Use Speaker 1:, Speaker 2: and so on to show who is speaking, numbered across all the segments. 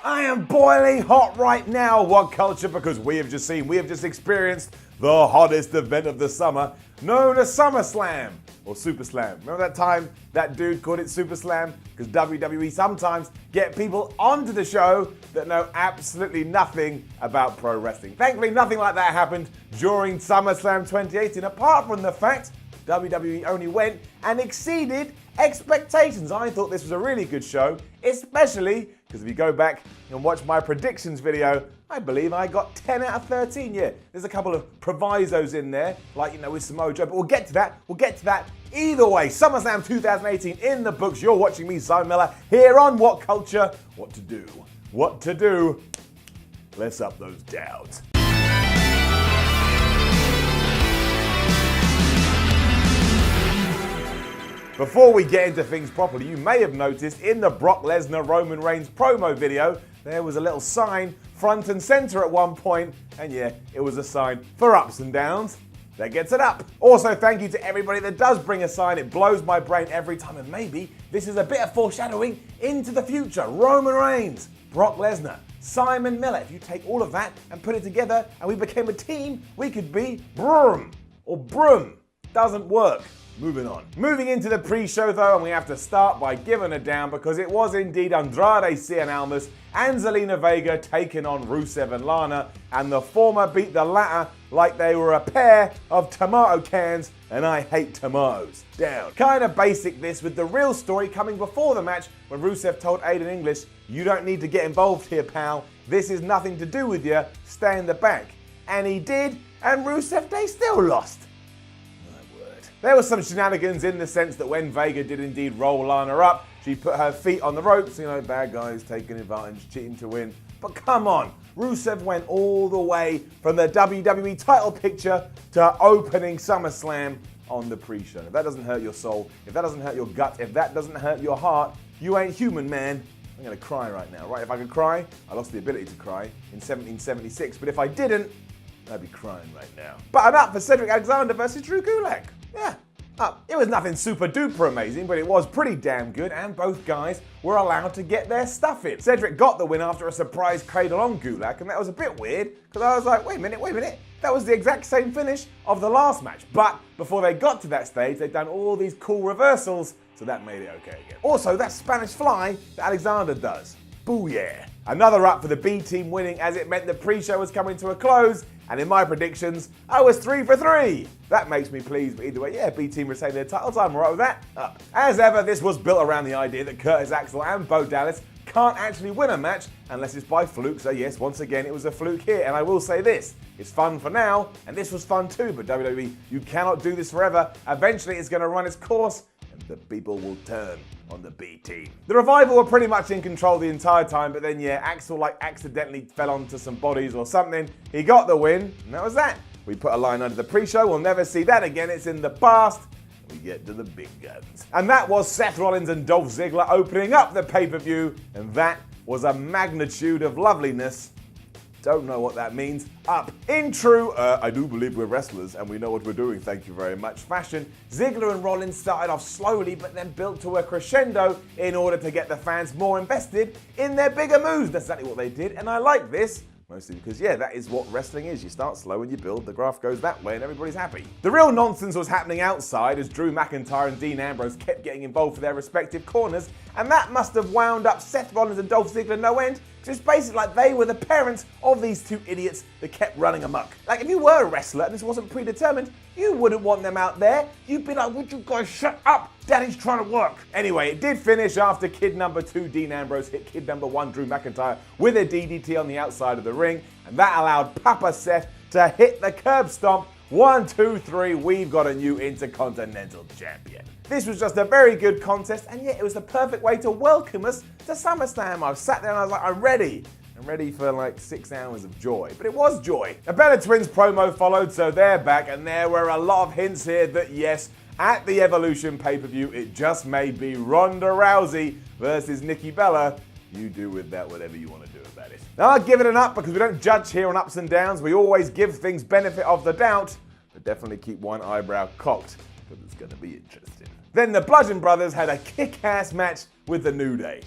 Speaker 1: I am boiling hot right now, What Culture, because we have just experienced the hottest event of the summer, known as SummerSlam, or SuperSlam. Remember that time that dude called it SuperSlam? Because WWE sometimes get people onto the show that know absolutely nothing about pro wrestling. Thankfully, nothing like that happened during SummerSlam 2018, apart from the fact WWE only went and exceeded expectations. I thought this was a really good show, especially because if you go back and watch my predictions video, I believe I got 10 out of 13. Yeah, there's a couple of provisos in there, like, with Samoa Joe, but we'll get to that. Either way, SummerSlam 2018 in the books. You're watching me, Simon Miller, here on What Culture. What to do. Let's up those downs. Before we get into things properly, you may have noticed in the Brock Lesnar Roman Reigns promo video, there was a little sign front and center at one point, and yeah, it was a sign for ups and downs. That gets it up. Also, thank you to everybody that does bring a sign. It blows my brain every time, and maybe this is a bit of foreshadowing into the future. Roman Reigns, Brock Lesnar, Simon Miller. If you take all of that and put it together and we became a team, we could be Broom or Broom. Doesn't work. Moving on. Moving into the pre-show though, and we have to start by giving it down because it was indeed Andrade Cien Almas and Zelina Vega taking on Rusev and Lana, and the former beat the latter like they were a pair of tomato cans, and I hate tomatoes. Down. Kind of basic this, with the real story coming before the match when Rusev told Aiden English, "You don't need to get involved here, pal. This is nothing to do with you. Stay in the back." And he did, and Rusev, they still lost. There was some shenanigans in the sense that when Vega did indeed roll Lana up, she put her feet on the ropes, bad guys taking advantage, cheating to win. But come on, Rusev went all the way from the WWE title picture to opening SummerSlam on the pre-show. If that doesn't hurt your soul, if that doesn't hurt your gut, if that doesn't hurt your heart, you ain't human, man. I'm gonna cry right now, right? If I could cry, I lost the ability to cry in 1776, but if I didn't, I'd be crying right now. Button up for Cedric Alexander versus Drew Gulak. Yeah, it was nothing super duper amazing, but it was pretty damn good, and both guys were allowed to get their stuff in. Cedric got the win after a surprise cradle on Gulak, and that was a bit weird, because I was like, wait a minute, that was the exact same finish of the last match. But before they got to that stage, they'd done all these cool reversals, so that made it okay again. Also, that Spanish fly that Alexander does. Booyah. Another up for the B team winning, as it meant the pre-show was coming to a close, and in my predictions, I was 3 for 3. That makes me pleased, but either way, yeah, B team retained their titles, I'm alright with that. Up. As ever, this was built around the idea that Curtis Axel and Bo Dallas can't actually win a match unless it's by fluke, so yes, once again, it was a fluke here, and I will say this, it's fun for now, and this was fun too, but WWE, you cannot do this forever. Eventually, it's going to run its course, and the people will turn on the B team. The Revival were pretty much in control the entire time, but then yeah, Axel accidentally fell onto some bodies or something. He got the win, and that was that. We put a line under the pre-show, we'll never see that again, it's in the past. We get to the big guns. And that was Seth Rollins and Dolph Ziggler opening up the pay-per-view, and that was a magnitude of loveliness. Don't know what that means. Up. In true, I do believe we're wrestlers and we know what we're doing, thank you very much fashion, Ziggler and Rollins started off slowly but then built to a crescendo in order to get the fans more invested in their bigger moves. That's exactly what they did, and I like this. Mostly because, yeah, that is what wrestling is. You start slow and you build, the graph goes that way and everybody's happy. The real nonsense was happening outside as Drew McIntyre and Dean Ambrose kept getting involved for their respective corners, and that must have wound up Seth Rollins and Dolph Ziggler no end, because it's basically like they were the parents of these two idiots that kept running amok. Like, if you were a wrestler and this wasn't predetermined, you wouldn't want them out there. You'd be like, would you guys shut up? Daddy's trying to work. Anyway, it did finish after kid number 2, Dean Ambrose, hit kid number 1, Drew McIntyre, with a DDT on the outside of the ring, and that allowed Papa Seth to hit the curb stomp. 1, 2, 3, we've got a new Intercontinental Champion. This was just a very good contest, and yet it was the perfect way to welcome us to SummerSlam. I sat there and I was like, I'm ready. I'm ready for like 6 hours of joy. But it was joy. A Bella Twins promo followed, so they're back, and there were a lot of hints here that yes, at the Evolution pay-per-view, it just may be Ronda Rousey versus Nikki Bella. You do with that whatever you want to do about it. Now, I'll give it an up because we don't judge here on ups and downs. We always give things benefit of the doubt, but definitely keep one eyebrow cocked because it's going to be interesting. Then the Bludgeon Brothers had a kick-ass match with the New Day.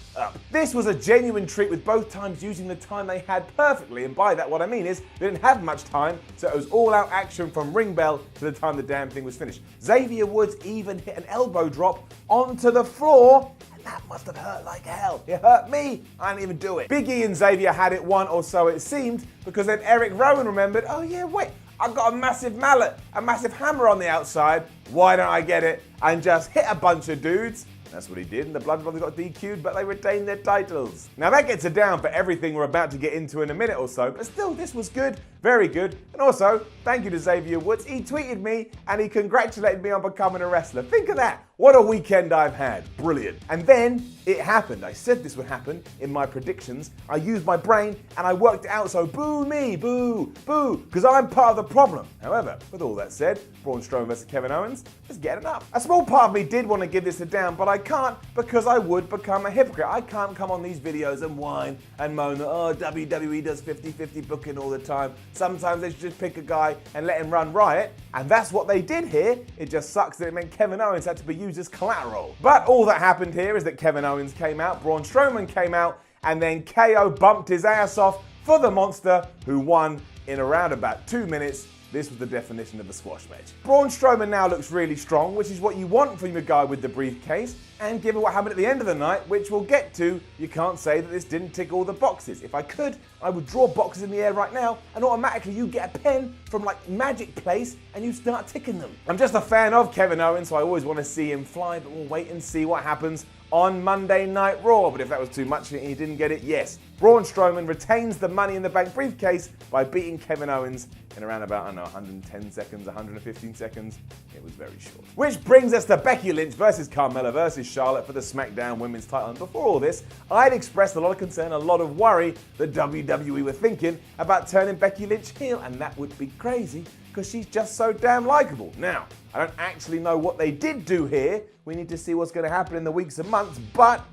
Speaker 1: This was a genuine treat, with both times using the time they had perfectly, and by that what I mean is they didn't have much time, so it was all-out action from ring bell to the time the damn thing was finished. Xavier Woods even hit an elbow drop onto the floor, and that must have hurt like hell. It hurt me. I didn't even do it. Big E and Xavier had it won, or so it seemed, because then Eric Rowan remembered, oh yeah, wait, I've got a massive mallet, a massive hammer on the outside. Why don't I get it and just hit a bunch of dudes? That's what he did, and the Blood Brothers got DQ'd, but they retained their titles. Now that gets it down for everything we're about to get into in a minute or so, but still, this was good, very good. And also, thank you to Xavier Woods. He tweeted me and he congratulated me on becoming a wrestler. Think of that. What a weekend I've had. Brilliant. And then it happened. I said this would happen in my predictions. I used my brain and I worked it out, so boo me, boo, boo, because I'm part of the problem. However, with all that said, Braun Strowman versus Kevin Owens, let's get it up. A small part of me did want to give this a down, but I can't, because I would become a hypocrite. I can't come on these videos and whine and moan that, oh, WWE does 50-50 booking all the time. Sometimes they should just pick a guy and let him run riot, and that's what they did here. It just sucks that it meant Kevin Owens had to be used as collateral. But all that happened here is that Kevin Owens came out, Braun Strowman came out, and then KO bumped his ass off for the Monster, who won in around about 2 minutes. This was the definition of a squash match. Braun Strowman now looks really strong, which is what you want from your guy with the briefcase. And given what happened at the end of the night, which we'll get to, you can't say that this didn't tick all the boxes. If I could, I would draw boxes in the air right now, and automatically you get a pen from like Magic Place and you start ticking them. I'm just a fan of Kevin Owens, so I always want to see him fly, but we'll wait and see what happens on Monday Night Raw. But if that was too much and he didn't get it, yes. Braun Strowman retains the Money in the Bank briefcase by beating Kevin Owens in around about, I don't know, 110 seconds, 115 seconds. It was very short. Which brings us to Becky Lynch versus Carmella versus Charlotte for the SmackDown Women's title. And before all this, I'd expressed a lot of concern, a lot of worry that WWE were thinking about turning Becky Lynch heel, and that would be crazy because she's just so damn likable. Now, I don't actually know what they did do here. We need to see what's going to happen in the weeks and months, but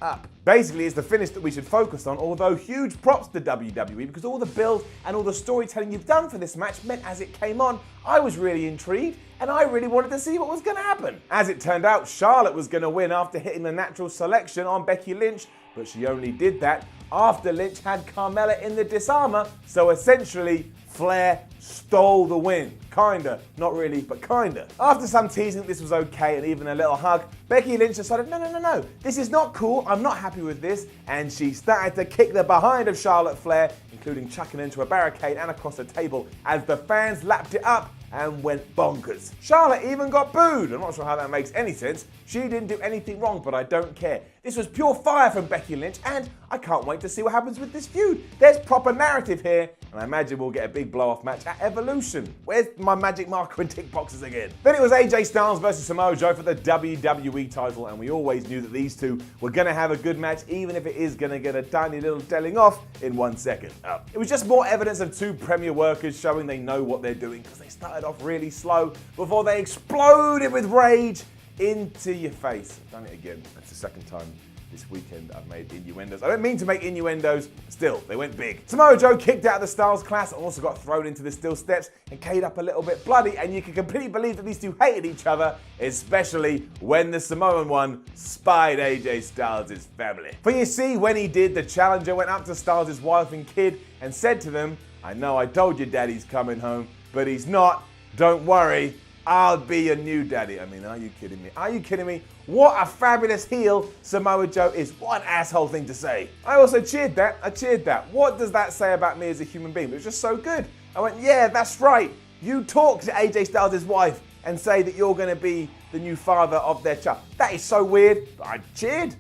Speaker 1: up. Basically, it's the finish that we should focus on, although huge props to WWE because all the build and all the storytelling you've done for this match meant as it came on, I was really intrigued and I really wanted to see what was going to happen. As it turned out, Charlotte was going to win after hitting the natural selection on Becky Lynch, but she only did that after Lynch had Carmella in the disarmer, so essentially Flair stole the win. Kinda, not really, but kinda. After some teasing that this was okay and even a little hug, Becky Lynch decided, no, this is not cool, I'm not happy with this, and she started to kick the behind of Charlotte Flair, including chucking into a barricade and across the table as the fans lapped it up and went bonkers. Charlotte even got booed. I'm not sure how that makes any sense. She didn't do anything wrong, but I don't care. This was pure fire from Becky Lynch, and I can't wait to see what happens with this feud. There's proper narrative here, and I imagine we'll get a big blow-off match at Evolution. Where's my magic marker and tick boxes again? Then it was AJ Styles versus Samoa Joe for the WWE title, and we always knew that these two were going to have a good match, even if it is going to get a tiny little telling off in 1 second. It was just more evidence of two premier workers showing they know what they're doing, because they started off really slow before they exploded with rage into your face. I've done it again. That's the second time this weekend I've made innuendos. I don't mean to make innuendos, still, they went big. Samoa Joe kicked out of the Styles Clash and also got thrown into the steel steps and K'd up a little bit bloody, and you can completely believe that these two hated each other, especially when the Samoan one spied AJ Styles' family. For you see, when he did, the challenger went up to Styles' wife and kid and said to them, I know I told you daddy's coming home, but he's not. Don't worry, I'll be your new daddy. I mean, are you kidding me? Are you kidding me? What a fabulous heel Samoa Joe is. What an asshole thing to say. I also cheered that. What does that say about me as a human being? It was just so good. I went, yeah, that's right. You talk to AJ Styles' wife and say that you're going to be the new father of their child. That is so weird, but I cheered.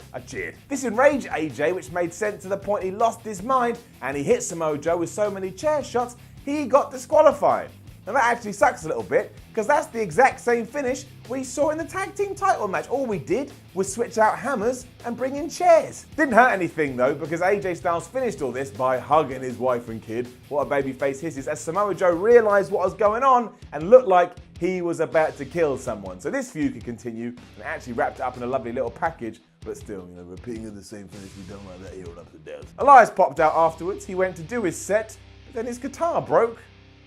Speaker 1: This enraged AJ, which made sense to the point he lost his mind and he hit Samoa Joe with so many chair shots, he got disqualified. Now that actually sucks a little bit, because that's the exact same finish we saw in the tag team title match. All we did was switch out hammers and bring in chairs. Didn't hurt anything though, because AJ Styles finished all this by hugging his wife and kid. What a babyface hisses, as Samoa Joe realized what was going on and looked like he was about to kill someone. So this feud could continue and actually wrapped it up in a lovely little package. But still, repeating the same finish we don't like that here on Ups and Downs. Elias popped out afterwards. He went to do his set, but then his guitar broke.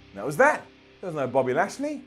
Speaker 1: And that was that. There was no Bobby Lashley.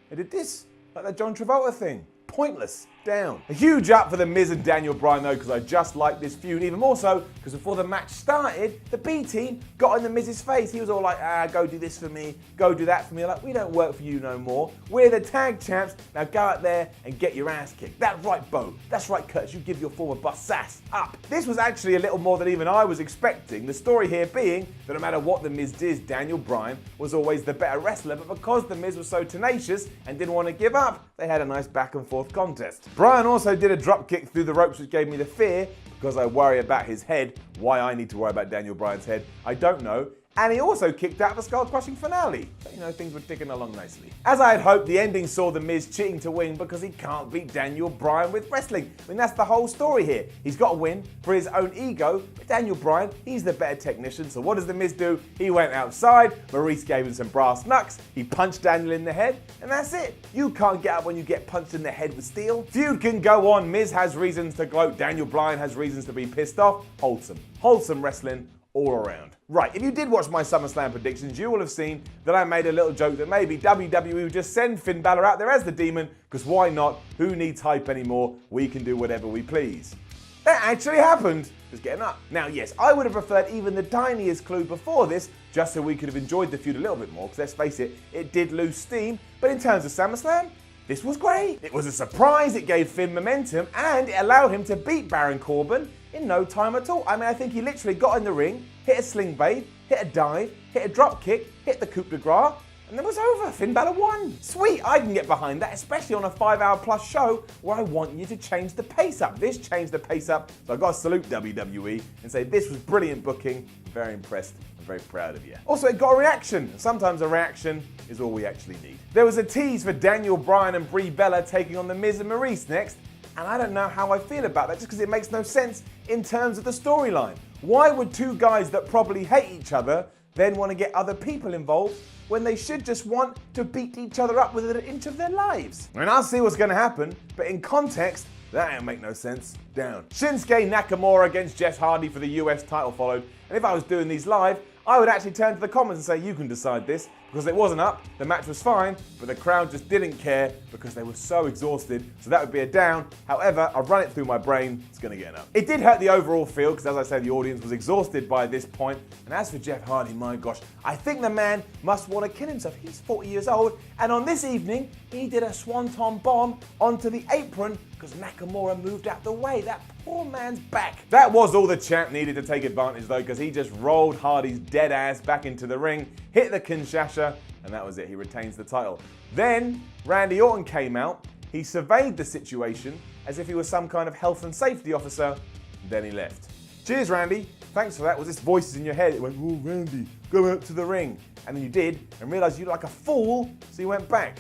Speaker 1: They did this, like that John Travolta thing. Pointless. Down. A huge up for The Miz and Daniel Bryan though, because I just like this feud, even more so because before the match started, the B team got in The Miz's face. He was all like, go do this for me, go do that for me. Like, we don't work for you no more. We're the tag champs. Now go out there and get your ass kicked. That's right, Bo. That's right, Curtis. You give your former boss sass up. This was actually a little more than even I was expecting. The story here being that no matter what The Miz did, Daniel Bryan was always the better wrestler, but because The Miz was so tenacious and didn't want to give up, they had a nice back and forth contest. Bryan also did a drop kick through the ropes, which gave me the fear because I worry about his head. Why I need to worry about Daniel Bryan's head, I don't know. And he also kicked out of a skull-crushing finale. So, things were ticking along nicely. As I had hoped, the ending saw The Miz cheating to win because he can't beat Daniel Bryan with wrestling. I mean, that's the whole story here. He's got to win for his own ego, but Daniel Bryan, he's the better technician. So what does The Miz do? He went outside, Maurice gave him some brass knucks, he punched Daniel in the head, and that's it. You can't get up when you get punched in the head with steel. Feud can go on. Miz has reasons to gloat. Daniel Bryan has reasons to be pissed off. Wholesome wrestling all around. Right, if you did watch my SummerSlam predictions, you will have seen that I made a little joke that maybe WWE would just send Finn Balor out there as the Demon, because why not? Who needs hype anymore? We can do whatever we please. That actually happened. Just getting up. Now, yes, I would have preferred even the tiniest clue before this, just so we could have enjoyed the feud a little bit more, because let's face it, it did lose steam, but in terms of SummerSlam, this was great. It was a surprise, it gave Finn momentum, and it allowed him to beat Baron Corbin in no time at all. I mean, I think he literally got in the ring, hit a sling blade, hit a dive, hit a drop kick, hit the coup de grace, and it was over. Finn Balor won. Sweet, I can get behind that, especially on a 5-hour plus show where I want you to change the pace up. This changed the pace up, so I've got to salute WWE and say this was brilliant booking. I'm very impressed. I'm very proud of you. Also, it got a reaction. Sometimes a reaction is all we actually need. There was a tease for Daniel Bryan and Brie Bella taking on The Miz and Maurice next, and I don't know how I feel about that just because it makes no sense in terms of the storyline. Why would two guys that probably hate each other then want to get other people involved when they should just want to beat each other up within an inch of their lives? I mean, I'll see what's going to happen, but in context, that don't make no sense. Down. Shinsuke Nakamura against Jeff Hardy for the US title followed, and if I was doing these live, I would actually turn to the comments and say, you can decide this, because it wasn't up, the match was fine, but the crowd just didn't care because they were so exhausted, so that would be a down. However, I've run it through my brain, it's going to get an up. It did hurt the overall feel, because as I said, the audience was exhausted by this point, and as for Jeff Hardy, my gosh, I think the man must want to kill himself. He's 40 years old, and on this evening, he did a swanton bomb onto the apron because Nakamura moved out the way. That poor man's back. That was all the champ needed to take advantage though, because he just rolled Hardy's dead ass back into the ring, hit the Kinshasa, and that was it. He retains the title. Then Randy Orton came out. He surveyed the situation as if he was some kind of health and safety officer, and then he left. Cheers, Randy. Thanks for that. Was this voices in your head? It went, oh, Randy, go out to the ring. And then you did, and realized you looked like a fool, so you went back.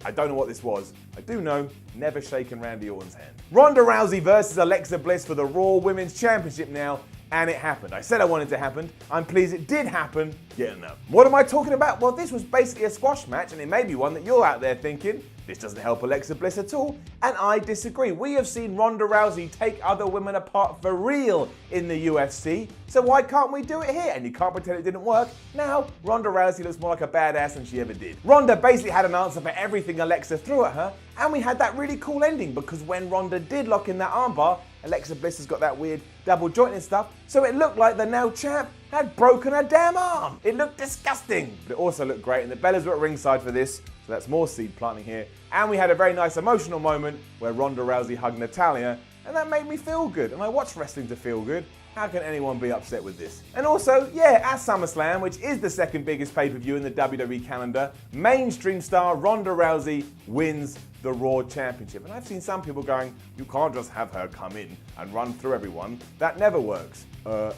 Speaker 1: I don't know what this was. I do know, never shaken Randy Orton's hand. Ronda Rousey versus Alexa Bliss for the Raw Women's Championship now, and it happened. I said I wanted it to happen. I'm pleased it did happen. Yeah, no. What am I talking about? Well, this was basically a squash match, and it may be one that you're out there thinking, this doesn't help Alexa Bliss at all, and I disagree. We have seen Ronda Rousey take other women apart for real in the UFC, so why can't we do it here? And you can't pretend it didn't work. Now, Ronda Rousey looks more like a badass than she ever did. Ronda basically had an answer for everything Alexa threw at her, and we had that really cool ending, because when Ronda did lock in that armbar, Alexa Bliss has got that weird double joint and stuff, so it looked like the now champ had broken her damn arm. It looked disgusting, but it also looked great, and the Bellas were at ringside for this, so that's more seed planting here. And we had a very nice emotional moment where Ronda Rousey hugged Natalya, and that made me feel good, and I watch wrestling to feel good. How can anyone be upset with this? And also, yeah, at SummerSlam, which is the second biggest pay-per-view in the WWE calendar, mainstream star Ronda Rousey wins the Raw Championship. And I've seen some people going, you can't just have her come in and run through everyone. That never works.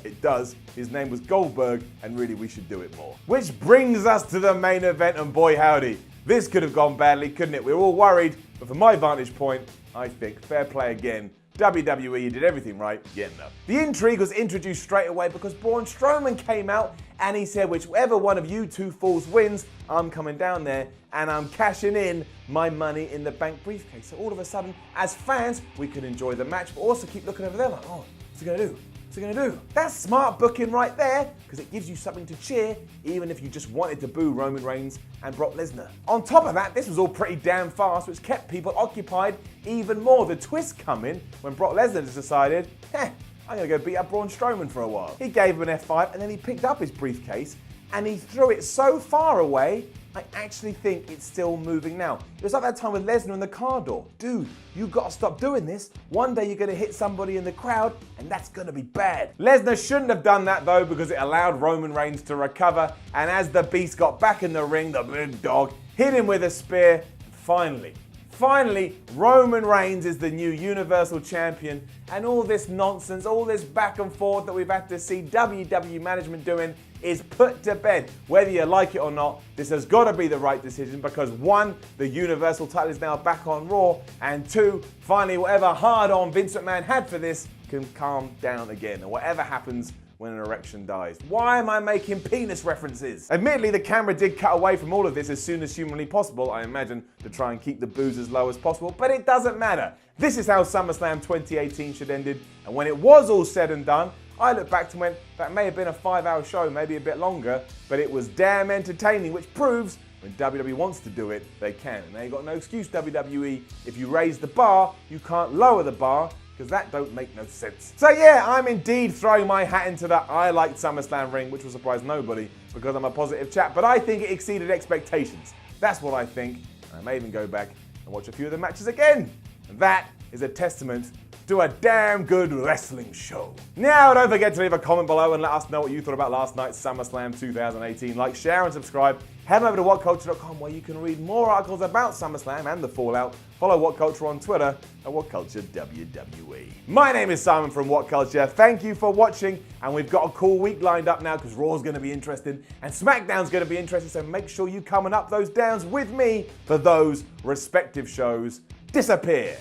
Speaker 1: It does. His name was Goldberg, and really we should do it more. Which brings us to the main event, and boy howdy, this could have gone badly, couldn't it? We were all worried, but from my vantage point, I think fair play again. WWE, you did everything right, yeah, no. The intrigue was introduced straight away because Braun Strowman came out and he said, whichever one of you two fools wins, I'm coming down there and I'm cashing in my Money in the Bank briefcase. So all of a sudden, as fans, we could enjoy the match, but also keep looking over there like, oh, what's he gonna do? What's What's he going to do? That's smart booking right there, because it gives you something to cheer, even if you just wanted to boo Roman Reigns and Brock Lesnar. On top of that, this was all pretty damn fast, which kept people occupied even more. The twist coming when Brock Lesnar just decided, I'm going to go beat up Braun Strowman for a while. He gave him an F5, and then he picked up his briefcase, and he threw it so far away, I actually think it's still moving now. It was like that time with Lesnar in the car door. Dude, you gotta stop doing this. One day you're gonna hit somebody in the crowd, and that's gonna be bad. Lesnar shouldn't have done that though, because it allowed Roman Reigns to recover, and as the Beast got back in the ring, the big dog hit him with a spear. Finally, Roman Reigns is the new Universal Champion, and all this nonsense, all this back and forth that we've had to see WWE management doing is put to bed. Whether you like it or not, this has got to be the right decision, because one, the Universal title is now back on Raw, and two, finally whatever hard-on Vince McMahon had for this can calm down again, and whatever happens when an erection dies. Why am I making penis references? Admittedly, the camera did cut away from all of this as soon as humanly possible, I imagine, to try and keep the booze as low as possible, but it doesn't matter. This is how SummerSlam 2018 should have ended, and when it was all said and done, I look back and went, that may have been a 5-hour show, maybe a bit longer, but it was damn entertaining, which proves when WWE wants to do it, they can. And they ain't got no excuse, WWE. If you raise the bar, you can't lower the bar, because that don't make no sense. So yeah, I'm indeed throwing my hat into the I liked SummerSlam ring, which will surprise nobody, because I'm a positive chap, but I think it exceeded expectations. That's what I think. I may even go back and watch a few of the matches again. And that is a testament to a damn good wrestling show. Now, don't forget to leave a comment below and let us know what you thought about last night's SummerSlam 2018. Like, share, and subscribe. Head over to whatculture.com where you can read more articles about SummerSlam and the fallout. Follow What Culture on Twitter at WhatCultureWWE. My name is Simon from What Culture. Thank you for watching, and we've got a cool week lined up now because Raw's going to be interesting and SmackDown's going to be interesting, so make sure you coming up those downs with me for those respective shows. Disappear.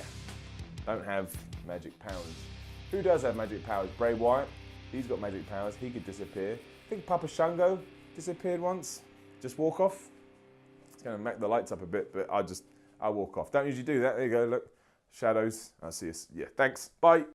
Speaker 1: Don't have magic powers. Who does have magic powers? Bray Wyatt. He's got magic powers. He could disappear. I think Papa Shango disappeared once. Just walk off. It's going to make the lights up a bit, but I'll walk off. Don't usually do that. There you go. Look, shadows. I'll see you. Yeah. Thanks. Bye.